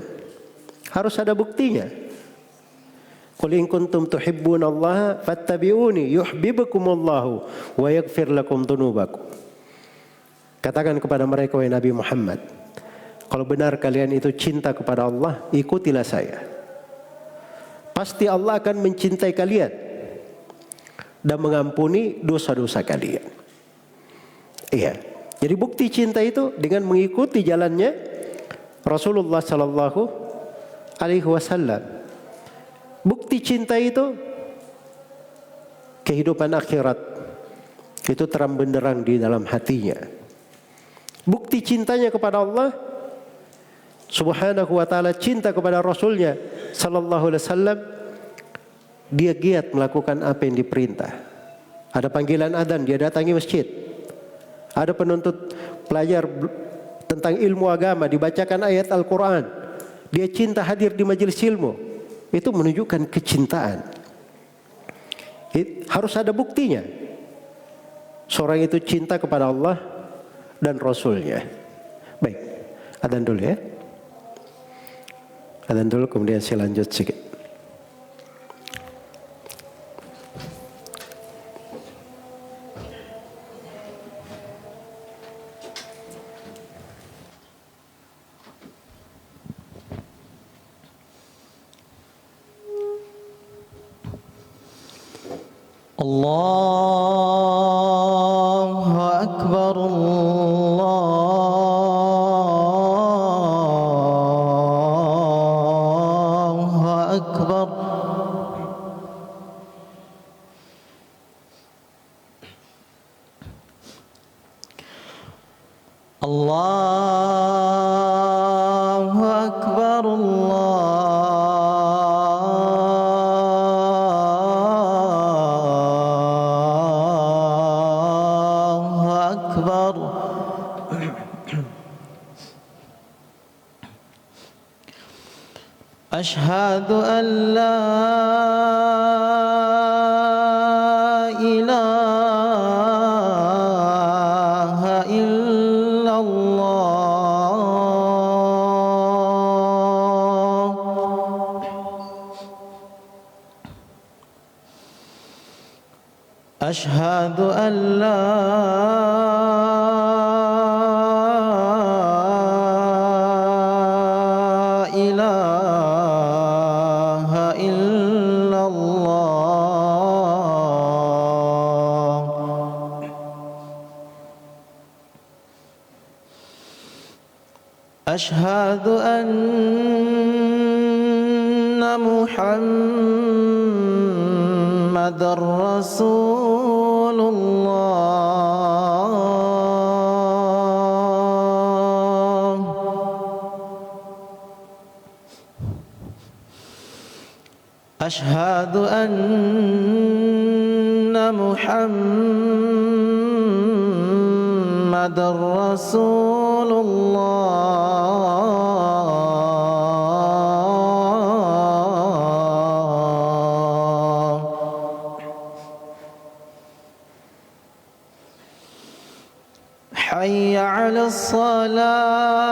Harus ada buktinya. Qul in kuntum tuhibbunallaha fattabi'uni yuhibbukumullahu wa yaghfir lakum dzunubakum. Katakan kepada mereka, wahai Nabi Muhammad, kalau benar kalian itu cinta kepada Allah, ikutilah saya. Pasti Allah akan mencintai kalian dan mengampuni dosa-dosa kalian. Iya. Jadi bukti cinta itu dengan mengikuti jalannya Rasulullah sallallahu alaihi wasallam. Bukti cinta itu kehidupan akhirat itu terang benderang di dalam hatinya. Bukti cintanya kepada Allah Subhanahu wa ta'ala, cinta kepada Rasulnya sallallahu alaihi wasallam, dia giat melakukan apa yang diperintah. Ada panggilan adzan, dia datangi masjid. Ada penuntut pelajar tentang ilmu agama, dibacakan ayat Al-Quran, dia cinta hadir di majelis ilmu. Itu menunjukkan kecintaan. Harus ada buktinya. Seorang itu cinta kepada Allah dan Rasulnya. Baik, adzan dulu ya. Adzan dulu, kemudian saya lanjut sedikit. الله أكبر الله أكبر الله أكبر الله أكبر أشهد أن لا إله إلا الله أشهد أن لا إله إلا الله أشهد أن محمدًا رسول الله أشهد أن محمدًا رسول الله حي على الصلاة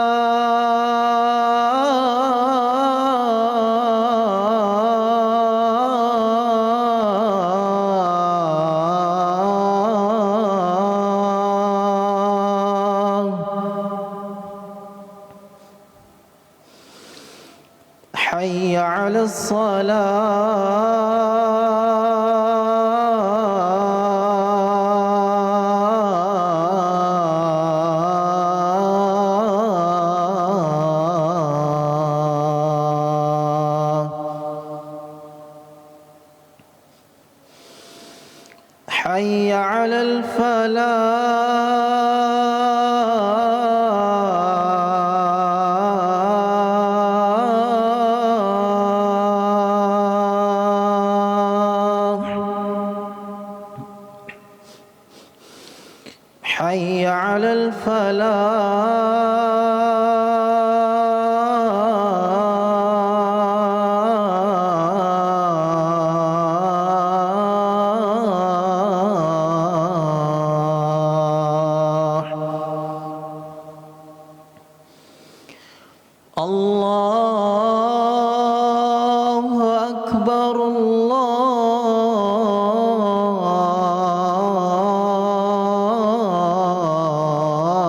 حي على الصلاة حي على الفلاح حي على الفلاح الله أكبر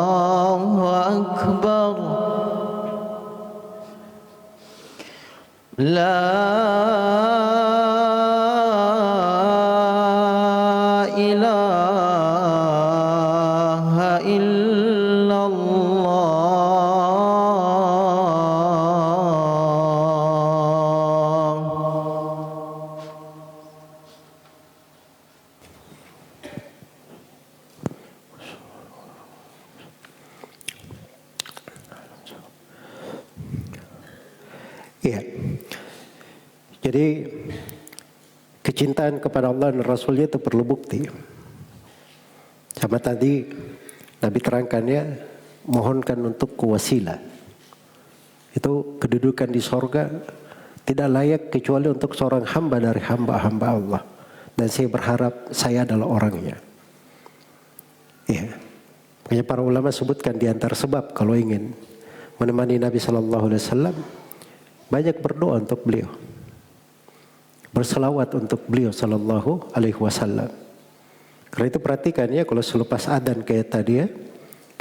الله أكبر لا إله إلا الله Iya. Jadi kecintaan kepada Allah dan Rasulnya itu perlu bukti. Sama tadi Nabi terangkannya, mohonkan untuk wasilah. Itu kedudukan di sorga tidak layak kecuali untuk seorang hamba dari hamba-hamba Allah. Dan saya berharap saya adalah orangnya. Ya. Makanya para ulama sebutkan di antara sebab kalau ingin menemani Nabi SAW, banyak berdoa untuk beliau, berselawat untuk beliau sallallahu alaihi wasallam. Karena itu perhatikan ya, kalau selepas adzan kayak tadi ya,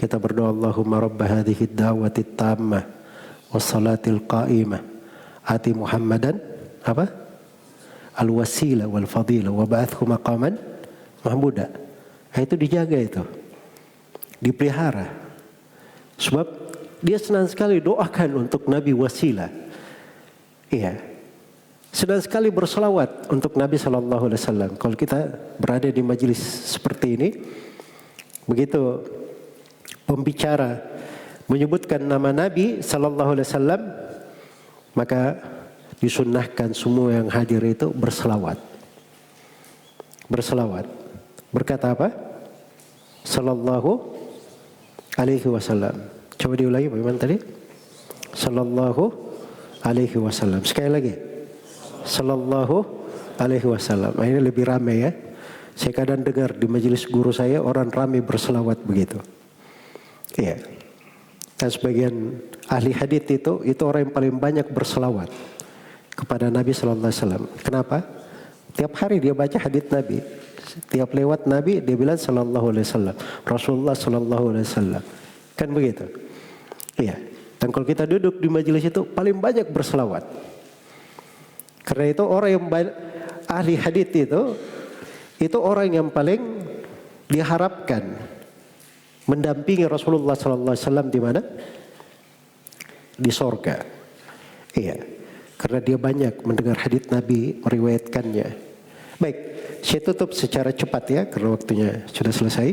kita berdoa Allahumma rabb hadhihi ad-da'wati at-tammah was salatil qa'imah ati Muhammadan apa? al-wasilah wal fadilah wa ba'athu maqaman mahmuda. Nah, itu dijaga itu. Dipelihara. Sebab dia senang sekali doakan untuk Nabi wasilah. Iya. Senang sekali berselawat untuk Nabi sallallahu alaihi wasallam. Kalau kita berada di majelis seperti ini, begitu pembicara menyebutkan nama Nabi sallallahu alaihi wasallam, maka disunnahkan semua yang hadir itu berselawat. Berselawat. Berkata apa? Sallallahu alaihi wasallam. Coba diulangi bagaimana tadi? Sallallahu alaihi wasallam. Sekali lagi. Sallallahu alaihi wasallam. Nah, ini lebih ramai ya. Saya kadang dengar di majelis guru saya orang ramai berselawat begitu. Iya. Dan sebagian ahli hadits itu orang yang paling banyak berselawat kepada Nabi sallallahu alaihi wasallam. Kenapa? Tiap hari dia baca hadits Nabi. Tiap lewat Nabi dia bilang sallallahu alaihi wasallam. Rasulullah sallallahu alaihi wasallam. Kan begitu? Iya. Dan kalau kita duduk di majelis itu paling banyak berselawat. Karena itu orang yang ahli hadits itu orang yang paling diharapkan mendampingi Rasulullah sallallahu alaihi wasallam di mana? Di sorga. Iya. Karena dia banyak mendengar hadits Nabi, meriwayatkannya. Baik, saya tutup secara cepat ya karena waktunya sudah selesai.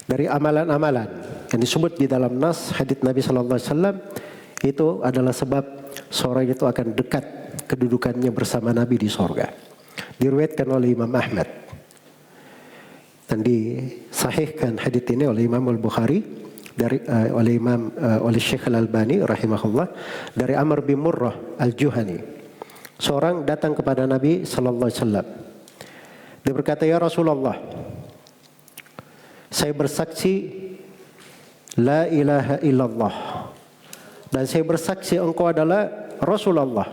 Dari amalan-amalan yang disebut di dalam nas hadits Nabi sallallahu alaihi wasallam itu adalah sebab seorang itu akan dekat kedudukannya bersama Nabi di sorga. Diriwayatkan oleh Imam Ahmad dan disahihkan hadits ini oleh Imam Al-Bukhari oleh Syekh Al-Albani rahimahullah dari Amr bin Murrah Al-Juhani. Seorang datang kepada Nabi sallallahu alaihi wasallam. Dia berkata, "Ya Rasulullah, saya bersaksi la ilaha illallah dan saya bersaksi engkau adalah Rasulullah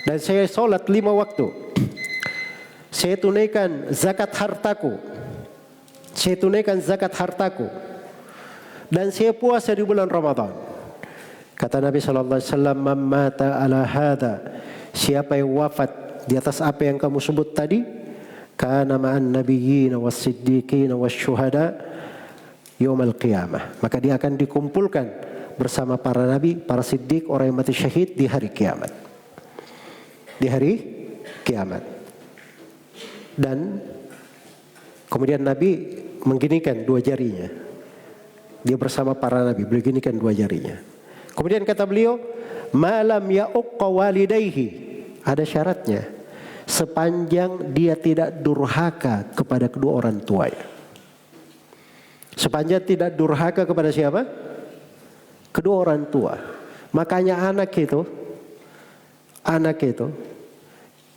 dan saya salat 5 waktu. Saya tunaikan zakat hartaku. Saya tunaikan zakat hartaku. Dan saya puasa di bulan Ramadan." Kata Nabi sallallahu alaihi wasallam, "Man mata ala hada," siapa yang wafat di atas apa yang kamu sebut tadi, kana ma'an nabiyyin was-siddiqin wasyuhada yaumil qiyamah, maka dia akan dikumpulkan bersama para nabi, para siddiq, orang yang mati syahid di hari kiamat. Di hari kiamat. Dan kemudian Nabi mengginikan 2 jarinya. Dia bersama para nabi, beliau ginikan 2 jarinya. Kemudian kata beliau, "Malam ya'uqqa walidayhi." Ada syaratnya. Sepanjang dia tidak durhaka kepada kedua orang tuanya. Sepanjang tidak durhaka kepada siapa? Kedua orang tua. Makanya anak itu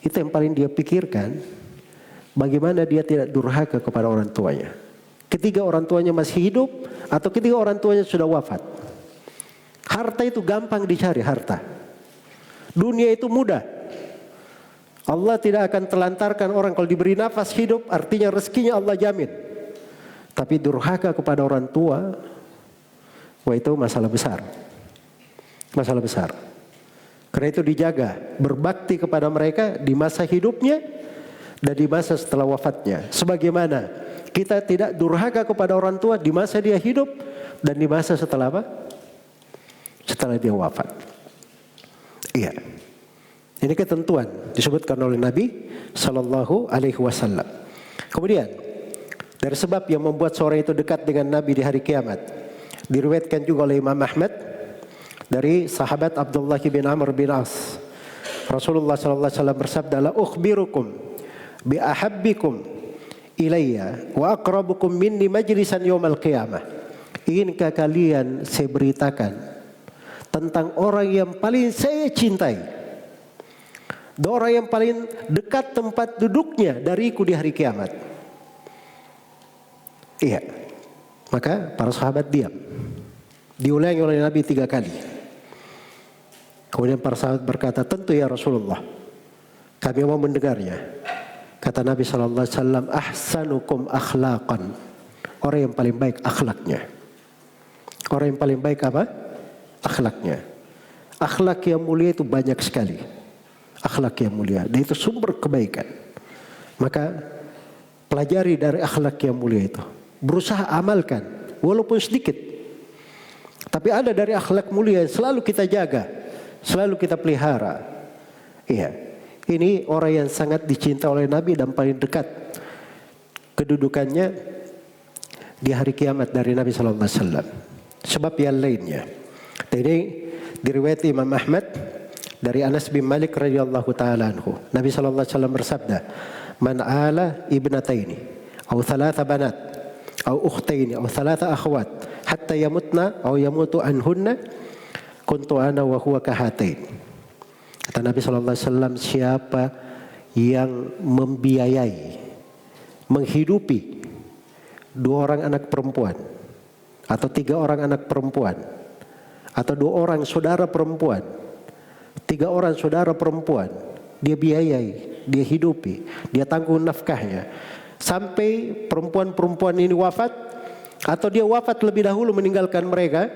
yang paling dia pikirkan, bagaimana dia tidak durhaka kepada orang tuanya. Ketika orang tuanya masih hidup atau ketika orang tuanya sudah wafat. Harta itu gampang dicari, harta. Dunia itu mudah. Allah tidak akan telantarkan orang kalau diberi nafas hidup, artinya rezekinya Allah jamin. Tapi durhaka kepada orang tua, wah itu masalah besar. Masalah besar. Karena itu dijaga, berbakti kepada mereka di masa hidupnya dan di masa setelah wafatnya. Sebagaimana kita tidak durhaka kepada orang tua di masa dia hidup dan di masa setelah apa? Setelah dia wafat. Iya. Ini ketentuan disebutkan oleh Nabi sallallahu alaihi wasallam. Kemudian dari sebab yang membuat seorang itu dekat dengan Nabi di hari kiamat, diriwayatkan juga oleh Imam Ahmad dari sahabat Abdullah bin Amr bin As. Rasulullah sallallahu alaihi wasallam bersabda, "La ukhbirukum bi ahabbikum ilayya wa aqrabukum minni majlisan yaumal qiyamah." Inkah kalian saya beritakan tentang orang yang paling saya cintai, orang yang paling dekat tempat duduknya dariku di hari kiamat. Iya. Maka para sahabat diam. Diulangi oleh Nabi 3 kali. Kemudian para sahabat berkata, "Tentu ya Rasulullah, kami mau mendengarnya." Kata Nabi sallallahu alaihi wasallam, "Ahsanukum akhlaqan." Orang yang paling baik akhlaknya. Orang yang paling baik apa? Akhlaknya. Akhlak yang mulia itu banyak sekali. Akhlak yang mulia, dan itu sumber kebaikan. Maka pelajari dari akhlak yang mulia itu. Berusaha amalkan, walaupun sedikit. Tapi ada dari akhlak mulia yang selalu kita jaga, selalu kita pelihara. Iya, ini orang yang sangat dicinta oleh Nabi dan paling dekat kedudukannya di hari kiamat dari Nabi Sallallahu Alaihi Wasallam. Sebab yang lainnya. Ini diriwayati Imam Ahmad dari Anas bin Malik radhiyallahu taala anhu. Nabi sallallahu alaihi wasallam bersabda, "Man ala ibnataini aw thalatha banat aw ukhtaini aw thalatha akhwat hatta yamutna aw yamutu anhunna kuntu ana wa huwa kahatain." Kata Nabi sallallahu alaihi wasallam, siapa yang membiayai, menghidupi 2 orang anak perempuan atau 3 orang anak perempuan atau 2 orang saudara perempuan, 3 orang saudara perempuan, dia biayai, dia hidupi, dia tanggung nafkahnya sampai perempuan-perempuan ini wafat atau dia wafat lebih dahulu meninggalkan mereka.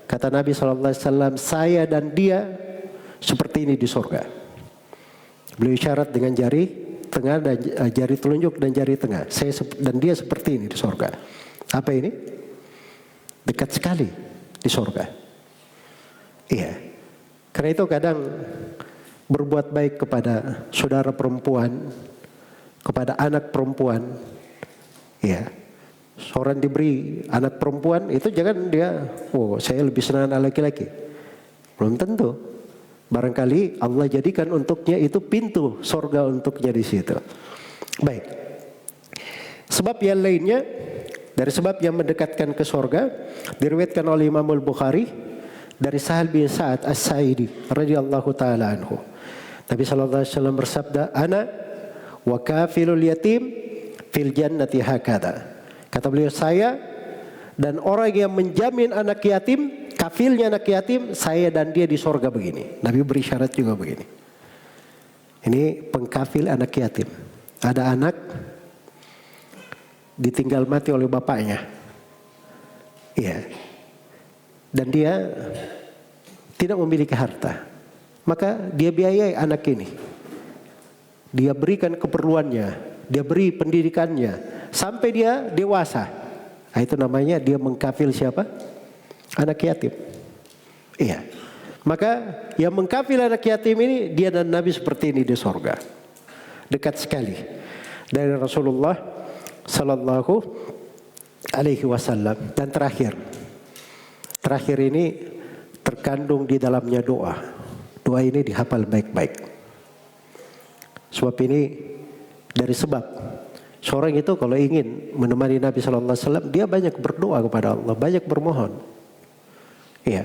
Kata Nabi SAW, saya dan dia seperti ini di surga. Beliau isyarat dengan jari tengah dan jari telunjuk dan jari tengah. Saya dan dia seperti ini di surga. Apa ini? Dekat sekali di surga. Iya. Karena itu kadang berbuat baik kepada saudara perempuan, kepada anak perempuan, ya. Seorang diberi anak perempuan itu jangan dia, oh saya lebih senang anak laki-laki. Belum tentu. Barangkali Allah jadikan untuknya itu pintu surga untuknya di situ. Baik. Sebab yang lainnya dari sebab yang mendekatkan ke surga diriwayatkan oleh Imam Al-Bukhari dari Sahal bin Sa'ad As-Sa'idi radhiyallahu taala anhu. Nabi sallallahu alaihi wasallam bersabda, "Ana wa kafilul yatim fil jannati hakada." Kata beliau, saya dan orang yang menjamin anak yatim, kafilnya anak yatim, saya dan dia di surga begini. Nabi beri syarat juga begini. Ini pengkafil anak yatim. Ada anak ditinggal mati oleh bapaknya. Iya. Dan dia tidak memiliki harta. Maka dia biayai anak ini. Dia berikan keperluannya, dia beri pendidikannya sampai dia dewasa. Nah, itu namanya dia mengkafil siapa? Anak yatim. Iya. Maka yang mengkafil anak yatim ini dia dan Nabi seperti ini di surga. Dekat sekali dari Rasulullah sallallahu alaihi wasallam. Dan terakhir ini terkandung di dalamnya doa. Doa ini dihafal baik-baik. Sebab ini dari sebab seorang itu kalau ingin menemani Nabi sallallahu alaihi wasallam, dia banyak berdoa kepada Allah, banyak bermohon. Iya.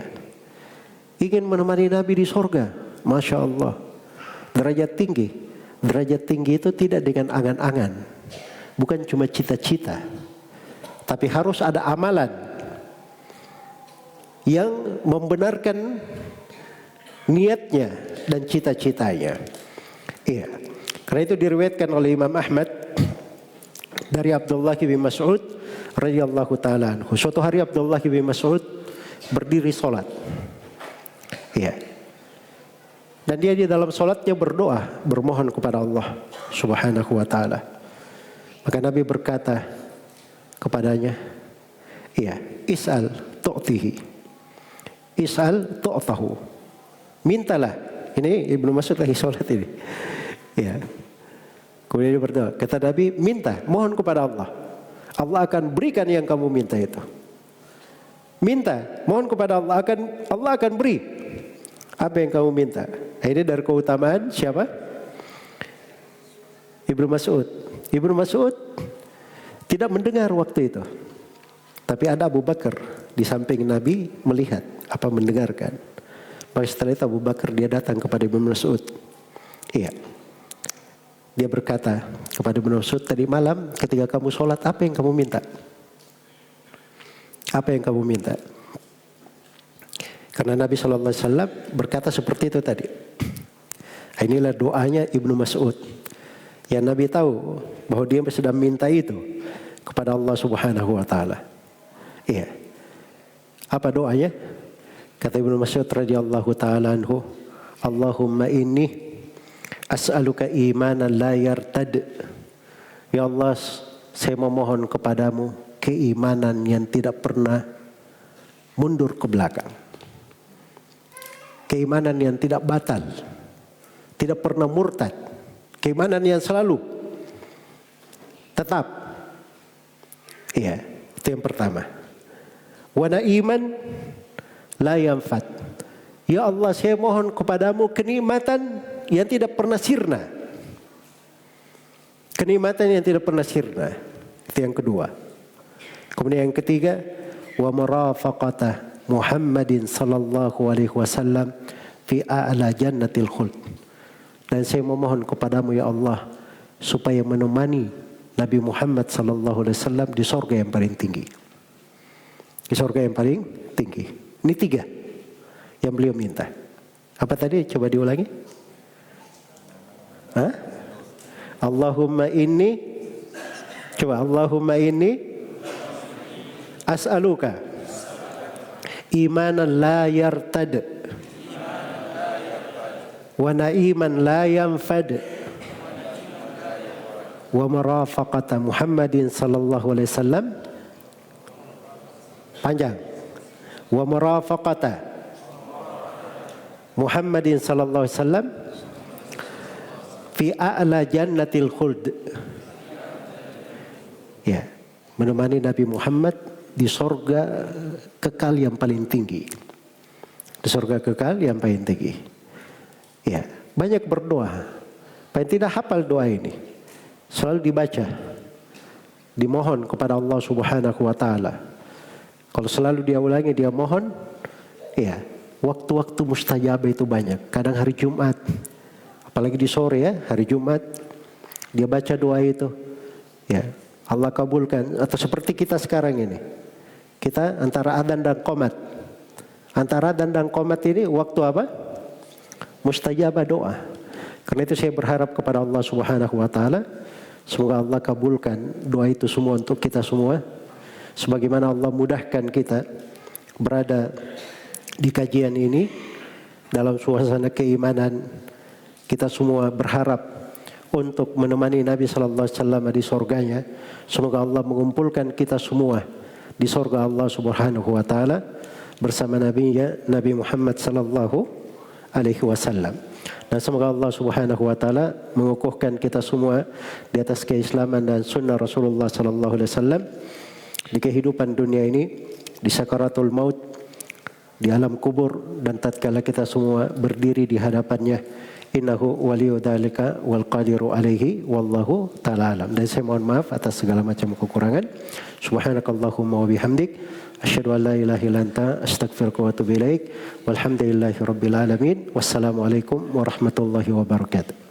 Ingin menemani Nabi di surga, Masya Allah. Derajat tinggi. Derajat tinggi itu tidak dengan angan-angan. Bukan cuma cita-cita. Tapi harus ada amalan yang membenarkan niatnya dan cita-citanya. Iya. Karena itu diriwayatkan oleh Imam Ahmad dari Abdullah bin Mas'ud radhiyallahu taala anhu. Suatu hari Abdullah bin Mas'ud berdiri salat. Iya. Dan dia di dalam salatnya berdoa, bermohon kepada Allah Subhanahu wa taala. Maka Nabi berkata kepadanya, iya, is'al tu'tihi. Is'al tu'tahu. Mintalah. Ini Ibnu Mas'ud lagi salat ini. Iya. Kemudian dia berdoa, kata Nabi, minta, mohon kepada Allah. Allah akan berikan yang kamu minta itu. Minta, mohon kepada Allah akan beri apa yang kamu minta. Nah, ini dari keutamaan siapa? Ibnu Mas'ud. Ibnu Mas'ud tidak mendengar waktu itu. Tapi ada Abu Bakar di samping Nabi melihat apa mendengarkan. Maka setelah itu Abu Bakar dia datang kepada Ibnu Mas'ud. Iya. Dia berkata kepada Ibnu Mas'ud, tadi malam ketika kamu sholat apa yang kamu minta? Apa yang kamu minta? Karena Nabi SAW berkata seperti itu tadi. Inilah doanya Ibnu Mas'ud. Yang Nabi tahu bahwa dia sedang minta itu kepada Allah Subhanahu wa taala. Iya. Apa doanya? Kata Ibnu Mas'ud radhiyallahu taala anhu, Allahumma inni as'aluka imanan la yartad. Ya Allah, saya memohon kepadamu keimanan yang tidak pernah mundur ke belakang. Keimanan yang tidak batal, tidak pernah murtad. Keimanan yang selalu tetap. Iya, itu yang pertama. Wa na'iman la yanfad. Ya Allah, saya mohon kepadamu kenikmatan yang tidak pernah sirna. Kenikmatan yang tidak pernah sirna. Itu yang kedua. Kemudian yang ketiga, wa murafaqata Muhammadin sallallahu alaihi wasallam fi a'la jannatil khuld. Dan saya memohon kepadamu ya Allah supaya menemani Nabi Muhammad sallallahu alaihi wasallam di surga yang paling tinggi. Di surga yang paling tinggi. Ini tiga yang beliau minta. Apa tadi? Coba diulangi. Hah? Allahumma inni, coba Allahumma inni as'aluka imanan la yartad wa na'iman la yanfad wa marafaqata Muhammadin sallallahu alaihi wasallam. Panjang. Wa marafaqata Muhammadin sallallahu alaihi wasallam fi a'la jannatil khuld. Ya, menemani Nabi Muhammad di surga kekal yang paling tinggi. Di surga kekal yang paling tinggi. Ya, banyak berdoa. Paling tidak hafal doa ini. Selalu dibaca. Dimohon kepada Allah Subhanahu wa taala. Kalau selalu dia ulangi, dia mohon, ya, waktu-waktu mustajab itu banyak. Kadang hari Jumat, apalagi di sore ya, hari Jumat, dia baca doa itu. Ya, Allah kabulkan. Atau seperti kita sekarang ini. Kita antara adzan dan qomat. Antara adzan dan qomat ini waktu apa? Mustajabah doa. Karena itu saya berharap kepada Allah Subhanahu wa taala, semoga Allah kabulkan doa itu semua untuk kita semua. Sebagaimana Allah mudahkan kita berada di kajian ini dalam suasana keimanan, kita semua berharap untuk menemani Nabi sallallahu alaihi wasallam di surganya. Semoga Allah mengumpulkan kita semua di surga Allah Subhanahu wa taala bersama Nabi Muhammad sallallahu alaihi wasallam. Dan semoga Allah Subhanahu wa taala mengukuhkan kita semua di atas keislaman dan sunnah Rasulullah sallallahu alaihi wasallam di kehidupan dunia ini, di sakaratul maut, di alam kubur, dan tatkala kita semua berdiri di hadapannya. Innahu waliyu dzalika wal qadiru alaihi wallahu ta'ala alam. Dan saya mohon maaf atas segala macam kekurangan. Subhanakallahumma wa bihamdik asyhadu an la ilaha illa anta astaghfiruka wa atubu ilaik. Walhamdulillahi rabbil alamin. Wassalamualaikum warahmatullahi wabarakatuh.